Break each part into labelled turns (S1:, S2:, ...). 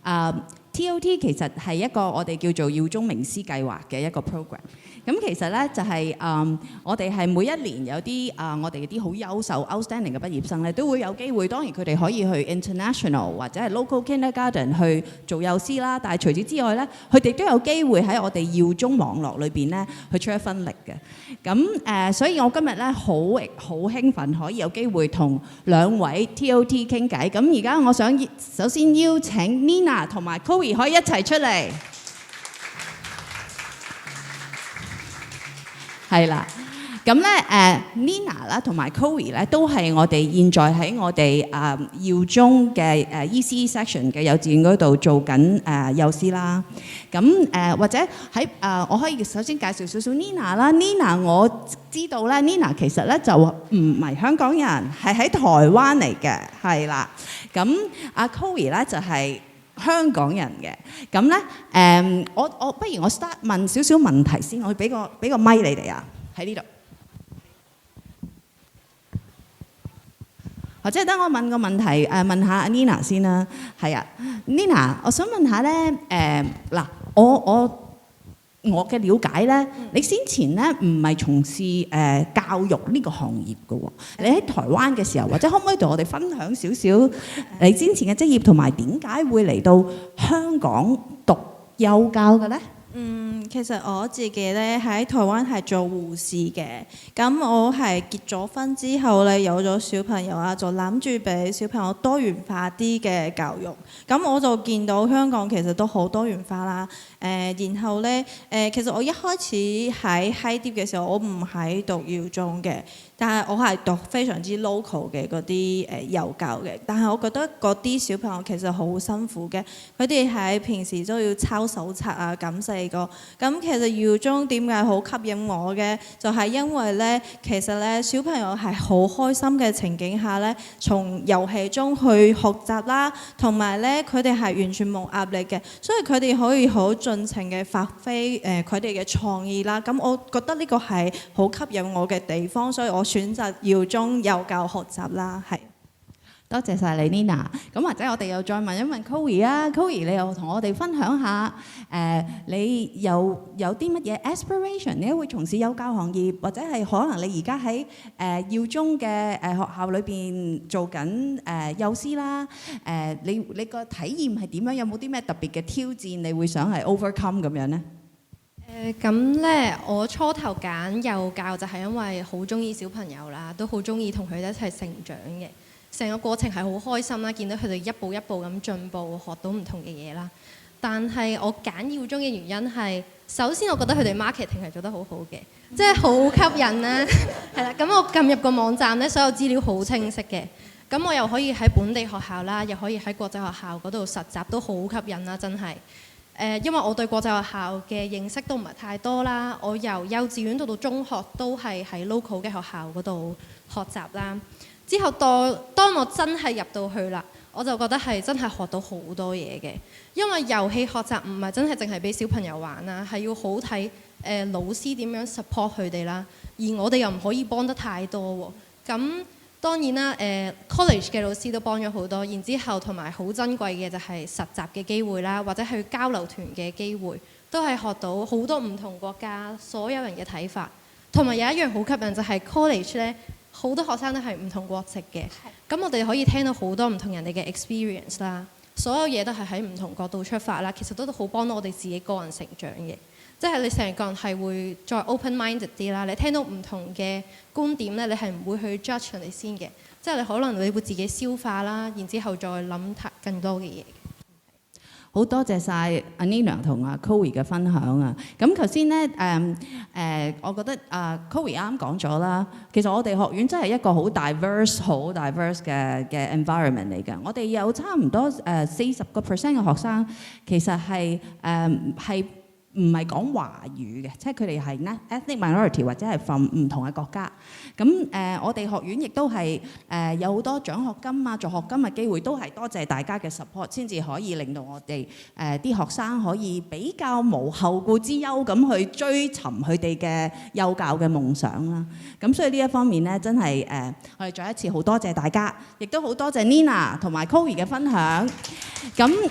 S1: TOT 其實係一個我哋叫做耀中名師計劃嘅一個 program。咁其實咧就係、我哋係每一年有啲我哋啲好優秀 outstanding 嘅畢業生咧，都會有機會。當然佢哋可以去 international 或者係 local kindergarten 去做幼師啦。但係除此之外咧，佢哋都有機會喺我哋耀中網絡裏邊咧去出一分力嘅。咁所以我今日咧好興奮可以有機會同兩位 TOT 傾偈。咁而家我想首先邀請 Nina 同埋 Chloe 可以一齊出嚟。係啦，咁咧Nina 啦同埋 Chloe 咧都係我哋現在喺我哋耀中嘅EC section 嘅幼稚園嗰度做緊幼師啦。咁或者喺我可以首先介紹少少 Nina 啦。Nina 我知道咧 Nina 其實咧就唔係香港人，係喺台灣嚟嘅，係啦。咁阿 Chloe 咧就係香港人嘅。咁咧我不如我 start 問少少問題先，我會俾個咪你哋啊，喺呢度。或者等我問個問題問下阿 Nina 先啦。係啊 ，Nina， 我想問下咧嗱，我嘅了解咧，你先前咧唔係從事教育呢個行業嘅喎，你喺台灣嘅時候，或者可唔可以同我哋分享少少你先前嘅職業同埋點解會嚟到香港讀幼教嘅咧？
S2: 其實我自己咧喺台灣係做護士嘅，咁我係結咗婚之後咧有咗小朋友啊，就諗住俾小朋友多元化啲嘅教育，咁我就見到香港其實都好多元化啦。然後咧其實我一開始喺 High Dip 嘅時候，我唔喺讀耀中嘅，但係我係讀非常之 local 嘅嗰啲幼教嘅。但係我覺得嗰啲小朋友其實好辛苦嘅，佢哋喺平時都要抄手冊啊，咁細個。咁其實耀中點解好吸引我嘅，就係因為咧，其實咧小朋友係好開心嘅情景下咧，從遊戲中去學習啦，同埋咧佢哋係完全冇壓力嘅，所以佢哋可以好盡情嘅發揮佢哋嘅創意啦。咁我覺得呢個係好吸引我嘅地方，所以我選擇耀中幼教學習啦。係。
S1: 多謝晒你 Nina。咁或者我哋又再問一問 Chloe 啊 ，Chloe 你又同我哋分享下你有啲乜嘢 aspiration？ 你會從事幼教行業，或者係可能你而家喺耀中嘅學校裏邊做緊幼師啦。你個體驗係點樣？有冇啲咩特別嘅挑戰？你會想係 overcome 咁樣呢？
S3: 咁咧，我初頭揀幼教就係因為好中意小朋友啦，都好中意同佢哋一齊成長嘅。成個過程係好開心啦，見到佢哋一步一步咁進步，學到唔同嘅嘢啦。但係我揀耀中嘅原因係，首先我覺得佢哋 marketing 係做得好好嘅，即係好吸引啦。係啦，咁我撳入個網站咧，所有資料好清晰嘅。咁我又可以喺本地學校啦，又可以喺國際學校嗰度實習，都好吸引啦，真係。因為我對國際學校嘅認識都唔係太多啦，我由幼稚園到中學都係喺 local 嘅學校嗰度學習啦。之後當我真係入到去啦，我就覺得係真係學到好多嘢嘅，因為遊戲學習唔係真係淨係俾小朋友玩啦，係要好睇老師點樣 support 佢哋啦，而我哋又唔可以幫得太多喎。咁當然啦，college 嘅老師都幫咗好多，然之後同埋好珍貴嘅就係實習嘅機會啦，或者去交流團嘅機會，都係學到好多唔同國家所有人嘅睇法，同埋有一樣好吸引就係 college 咧。好多學生都係唔同國籍嘅，咁我哋可以聽到好多唔同人哋嘅 experience 啦，所有嘢都係喺唔同角度出發啦，其實都好幫到我哋自己個人成長嘅，即係你成個人係會再 open-minded 啲啦，你聽到唔同嘅觀點咧，你係唔會去 judge 人哋先嘅，即係你可能你會自己消化啦，然之後再諗更多嘅嘢。
S1: 好多謝晒阿 Nina 同阿 Chloe 嘅分享啊！咁頭先咧我覺得Chloe 啱講咗啦，其實我哋學院真係一個好 diverse 嘅 environment 嚟嘅。我哋有差唔多40% 嘅學生其實係唔係講華語嘅，即係佢哋係 ethnic minority 或者係 from 唔同嘅國家。咁我哋學院亦都係有好多獎學金啊、助學金嘅機會，都係多謝大家嘅 support 先至可以令到我哋啲學生可以比較無後顧之憂咁去追尋佢哋嘅幼教嘅夢想啦。咁所以呢一方面咧，真係我哋再一次好多謝大家，亦都好多謝 Nina 同埋 Chloe 嘅分享。咁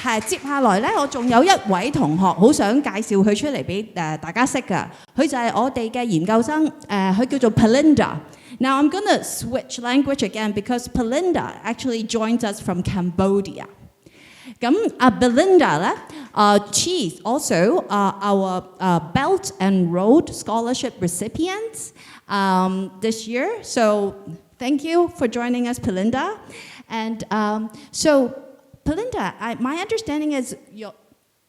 S1: 係接下來咧，我仲有一位同學好想介紹佢出嚟俾大家識㗎。佢就係我哋嘅研究生，佢叫做 Pelinda。Now I'm gonna switch language again because Pelinda actually joins us from Cambodia. 咁Belinda 咧，she is also our Belt and Road Scholarship recipient this year. So thank you for joining us, Pelinda. And so Pelinda, my understanding is,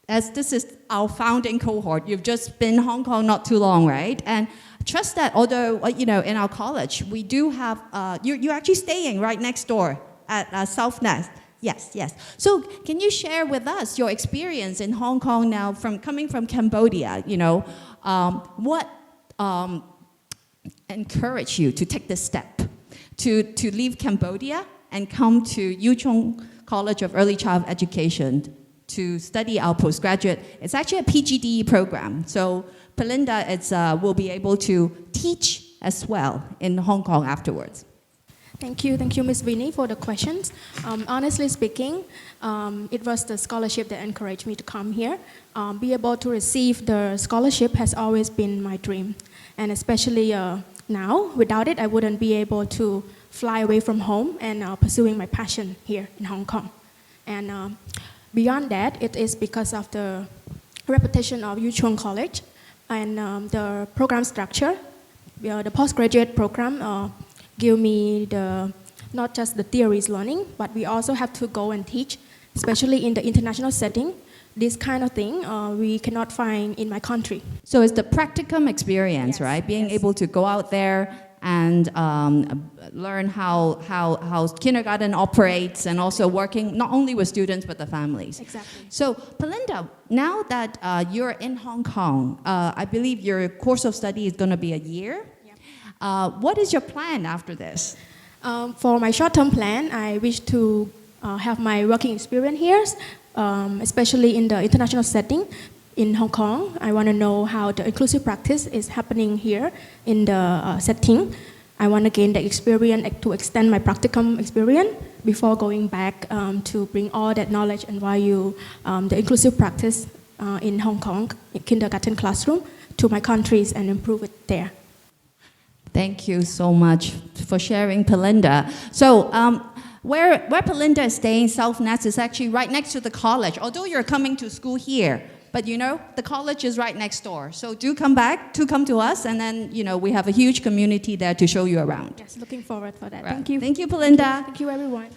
S1: as this is our founding cohort, you've just been in Hong Kong not too long, right? And trust that although, in our college, we do have, you're actually staying right next door at South Nest. Yes. So can you share with us your experience in Hong Kong now coming from Cambodia? What encouraged you to take this step, to leave Cambodia and come to Yu Chung College of Early Child Education to study our postgraduate. It's actually a PGDE program. So Pelinda will be able to teach as well in Hong Kong afterwards.
S4: Thank you, Ms. Vinny, for the questions. Honestly speaking, it was the scholarship that encouraged me to come here. Be able to receive the scholarship has always been my dream. And especially now, without it, I wouldn't be able to fly away from home and pursuing my passion here in Hong Kong. And beyond that, it is because of the reputation of Yu Chung College and the program structure. The postgraduate program give me not just the theories learning, but we also have to go and teach, especially in the international setting. This kind of thing we cannot find in my country.
S1: So it's the practicum experience,
S4: Yes,
S1: right? Being
S4: yes.
S1: able to go out there and learn how kindergarten operates, and also working not only with students but the families.
S4: Exactly.
S1: So Pelinda, now that you're in Hong Kong, I believe your course of study is going to be a year. What is your plan after this?
S4: For my short-term plan, I wish to have my working experience here, especially in the international setting in Hong Kong. I want to know how the inclusive practice is happening here in the setting. I want to gain the experience to extend my practicum experience before going back to bring all that knowledge and value the inclusive practice in Hong Kong kindergarten classroom to my countries and improve it there.
S1: Thank you so much for sharing, Pelinda. So where Pelinda is staying, South Nest, is actually right next to the college. Although you're coming to school here, but the college is right next door. So do come back, come to us, and then, we have a huge community there to show you around.
S4: Yes, looking forward for that.
S1: Right.
S4: Thank you.
S1: Thank you, Pelinda.
S4: Thank you, everyone.